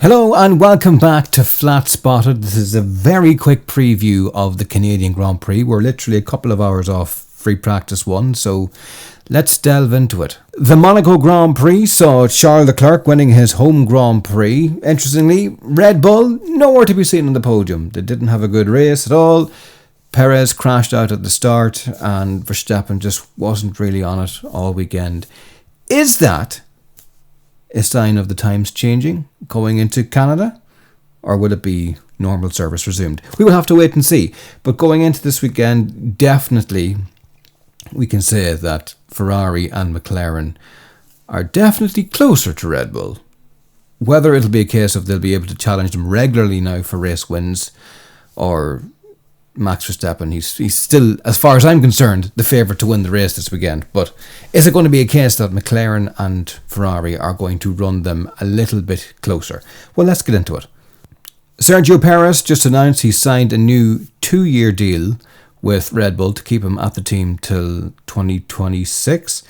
Hello and welcome back to Flat Spotted. This is a very quick preview of the Canadian Grand Prix. We're literally a couple of hours off free practice one, so let's delve into it. The Monaco Grand Prix saw Charles Leclerc winning his home Grand Prix. Interestingly, Red Bull nowhere to be seen on the podium. They didn't have a good race at all. Perez crashed out at the start and Verstappen just wasn't really on it all weekend. Is that a sign of the times changing going into Canada, or will it be normal service resumed? We will have to wait and see. But going into this weekend, definitely we can say that Ferrari and McLaren are definitely closer to Red Bull. Whether it'll be a case of they'll be able to challenge them regularly now for race wins, or Max Verstappen, he's still, as far as I'm concerned, the favourite to win the race this weekend. But is it going to be a case that McLaren and Ferrari are going to run them a little bit closer? Well, let's get into it. Sergio Perez just announced he signed a new 2-year deal with Red Bull to keep him at the team till 2026.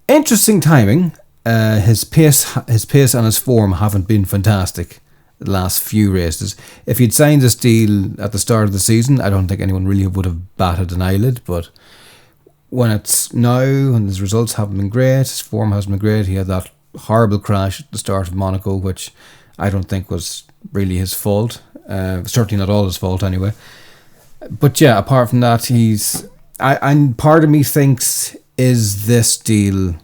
Interesting timing. His pace and his form haven't been fantastic the last few races. If he'd signed this deal at the start of the season, I don't think anyone really would have batted an eyelid, but when it's now and his results haven't been great, his form hasn't been great, he had that horrible crash at the start of Monaco, which I don't think was really his fault, certainly not all his fault anyway. But yeah, apart from that, and part of me thinks, is this deal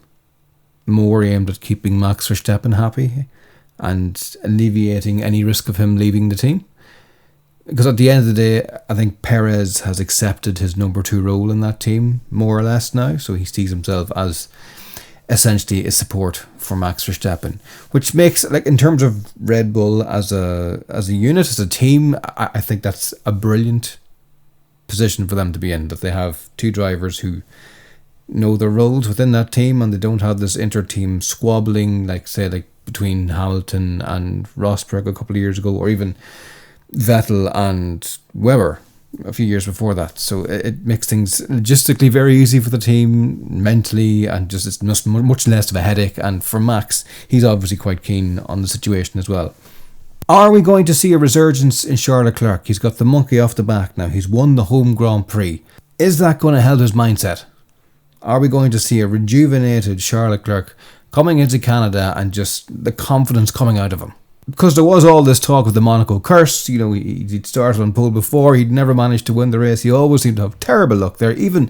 more aimed at keeping Max Verstappen happy and alleviating any risk of him leaving the team? Because at the end of the day, I think Perez has accepted his number 2 role in that team, more or less now, so he sees himself as essentially a support for Max Verstappen, which makes, like, in terms of Red Bull as a unit, as a team, I think that's a brilliant position for them to be in, that they have 2 drivers who know their roles within that team and they don't have this inter-team squabbling, like between Hamilton and Rosberg a couple of years ago, or even Vettel and Webber a few years before that. So it makes things logistically very easy for the team, mentally, and just it's much less of a headache. And for Max, he's obviously quite keen on the situation as well. Are we going to see a resurgence in Charles Leclerc? He's got the monkey off the back now. He's won the home Grand Prix. Is that going to help his mindset? Are we going to see a rejuvenated Charles Leclerc coming into Canada and just the confidence coming out of him? Because there was all this talk of the Monaco curse. You know, he'd started on pole before. He'd never managed to win the race. He always seemed to have terrible luck there, even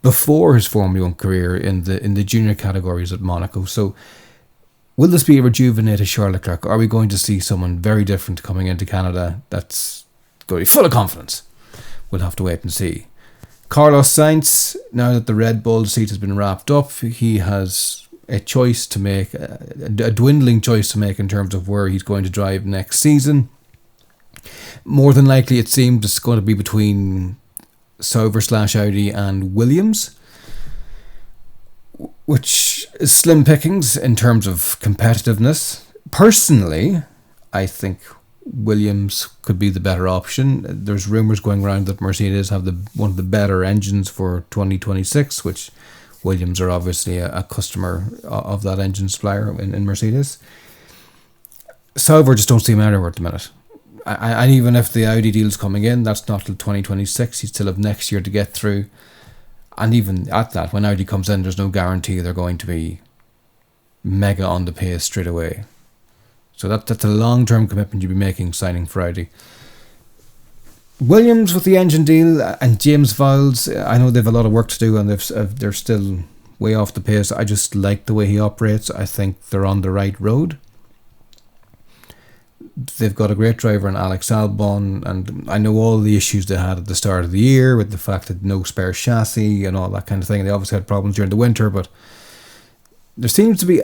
before his Formula 1 career in the junior categories at Monaco. So will this be a rejuvenated Charles Leclerc? Are we going to see someone very different coming into Canada that's going to be full of confidence? We'll have to wait and see. Carlos Sainz, now that the Red Bull seat has been wrapped up, he has a choice to make, a dwindling choice to make in terms of where he's going to drive next season. More than likely, it seems it's going to be between Sauber/Audi and Williams, which is slim pickings in terms of competitiveness. Personally, I think Williams could be the better option. There's rumours going around that Mercedes have one of the better engines for 2026, which Williams are obviously a customer of that engine supplier in Mercedes. Sauber just don't seem anywhere at the minute. And even if the Audi deal's coming in, that's not till 2026. You still have next year to get through. And even at that, when Audi comes in, there's no guarantee they're going to be mega on the pace straight away. So that's a long-term commitment you'd be making, signing for Audi. Williams with the engine deal and James Vowles, I know they've a lot of work to do and they're still way off the pace. I just like the way he operates. I think they're on the right road. They've got a great driver in Alex Albon, and I know all the issues they had at the start of the year with the fact that no spare chassis and all that kind of thing. They obviously had problems during the winter, but there seems to be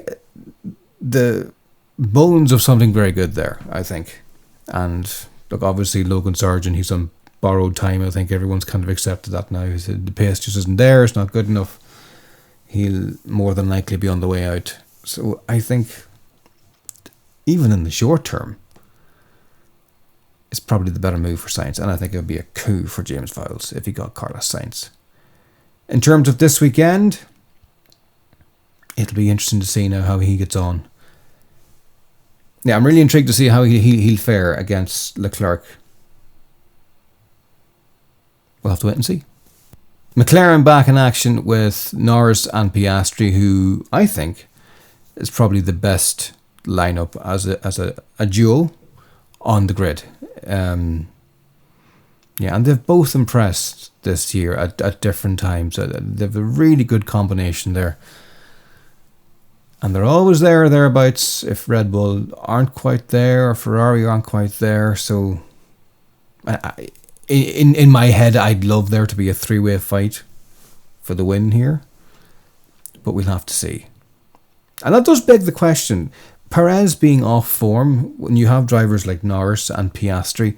the bones of something very good there, I think. And look, obviously Logan Sargent, he's on borrowed time. I think everyone's kind of accepted that now. The pace just isn't there, it's not good enough. He'll more than likely be on the way out. So I think even in the short term, it's probably the better move for Sainz, and I think it would be a coup for James Vowles if he got Carlos Sainz. In terms of this weekend, it'll be interesting to see now how he gets on. Yeah, I'm really intrigued to see how he'll fare against Leclerc. We'll have to wait and see. McLaren back in action with Norris and Piastri, who I think is probably the best lineup as a duo on the grid. Yeah, and they've both impressed this year at different times. They've a really good combination there. And they're always there or thereabouts if Red Bull aren't quite there or Ferrari aren't quite there. So in my head, I'd love there to be a three-way fight for the win here. But we'll have to see. And that does beg the question. Perez being off form, when you have drivers like Norris and Piastri,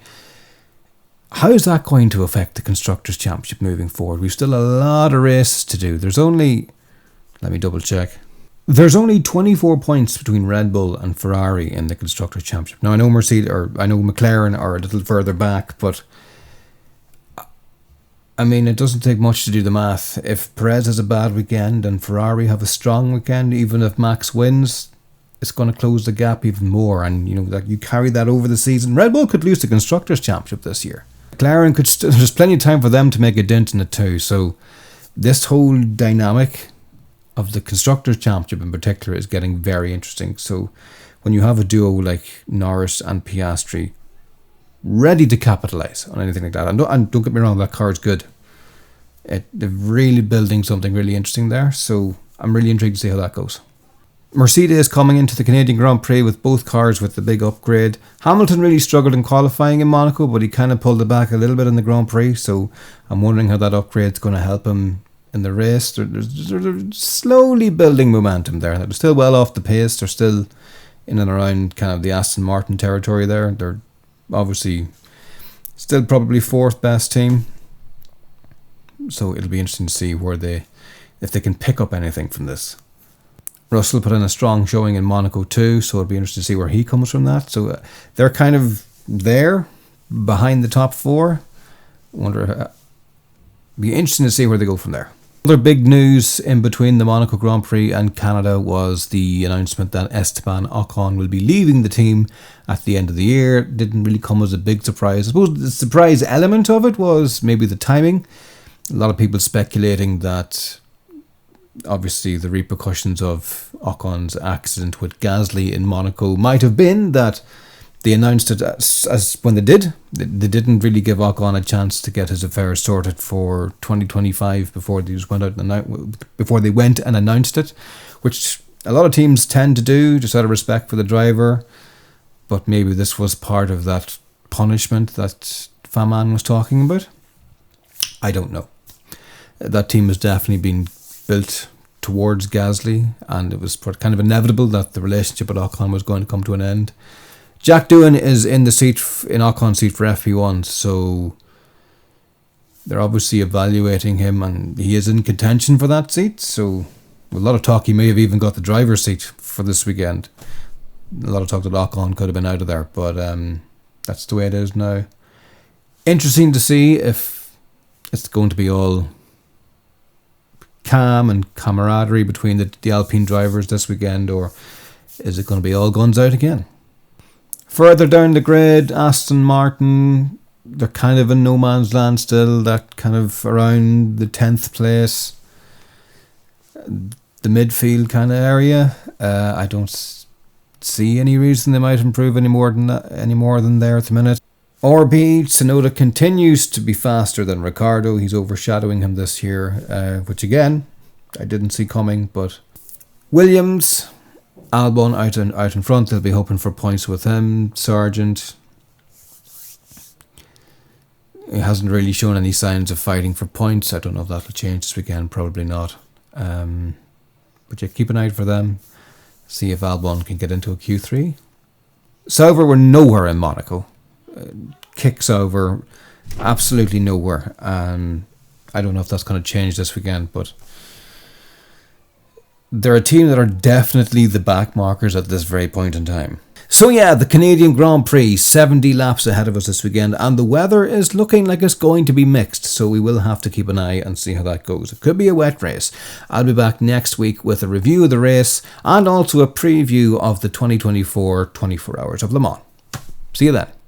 how is that going to affect the Constructors Championship moving forward? We've still a lot of races to do. There's only, let me double check. There's only 24 points between Red Bull and Ferrari in the Constructors Championship. Now I know McLaren are a little further back, but I mean, it doesn't take much to do the math. If Perez has a bad weekend and Ferrari have a strong weekend, even if Max wins, it's going to close the gap even more. And you know that you carry that over the season. Red Bull could lose the Constructors Championship this year. McLaren could. There's plenty of time for them to make a dent in it too. So this whole dynamic of the Constructors Championship in particular is getting very interesting. So when you have a duo like Norris and Piastri ready to capitalise on anything like that, and don't get me wrong, that car's good. They're really building something really interesting there. So I'm really intrigued to see how that goes. Mercedes coming into the Canadian Grand Prix with both cars with the big upgrade. Hamilton really struggled in qualifying in Monaco, but he kind of pulled it back a little bit in the Grand Prix. So I'm wondering how that upgrade's going to help him in the race. They're slowly building momentum there. They're still well off the pace. They're still in and around kind of the Aston Martin territory there. They're obviously still probably fourth best team. So it'll be interesting to see if they can pick up anything from this. Russell put in a strong showing in Monaco too, so it'll be interesting to see where he comes from that. So they're kind of there behind the top four. It'll be interesting to see where they go from there. Other big news in between the Monaco Grand Prix and Canada was the announcement that Esteban Ocon will be leaving the team at the end of the year. It didn't really come as a big surprise. I suppose the surprise element of it was maybe the timing. A lot of people speculating that obviously the repercussions of Ocon's accident with Gasly in Monaco might have been that they announced it as when they did. They didn't really give Ocon a chance to get his affairs sorted for 2025 before they went and announced it, which a lot of teams tend to do just out of respect for the driver. But maybe this was part of that punishment that Faman was talking about. I don't know. That team has definitely been built towards Gasly, and it was kind of inevitable that the relationship with Ocon was going to come to an end. Jack Doohan is in Ocon's seat for FP1, so they're obviously evaluating him, and he is in contention for that seat. So a lot of talk he may have even got the driver's seat for this weekend. A lot of talk that Ocon could have been out of there, but that's the way it is now. Interesting to see if it's going to be all calm and camaraderie between the Alpine drivers this weekend, or is it going to be all guns out again? Further down the grid, Aston Martin, they're kind of in no man's land still, that kind of around the 10th place, the midfield kind of area. I don't see any reason they might improve any more than there at the minute. RB, Tsunoda continues to be faster than Ricciardo. He's overshadowing him this year, which again, I didn't see coming. But Williams, Albon out in front. They'll be hoping for points with him. Sargent, he hasn't really shown any signs of fighting for points. I don't know if that'll change this weekend. Probably not. But yeah, keep an eye out for them. See if Albon can get into a Q3. Sauber were nowhere in Monaco. Kicks over absolutely nowhere. I don't know if that's going to change this weekend, but they're a team that are definitely the back markers at this very point in time. So yeah, the Canadian Grand Prix, 70 laps ahead of us this weekend, and the weather is looking like it's going to be mixed, so we will have to keep an eye and see how that goes. It could be a wet race. I'll be back next week with a review of the race and also a preview of the 2024 24 Hours of Le Mans. See you then.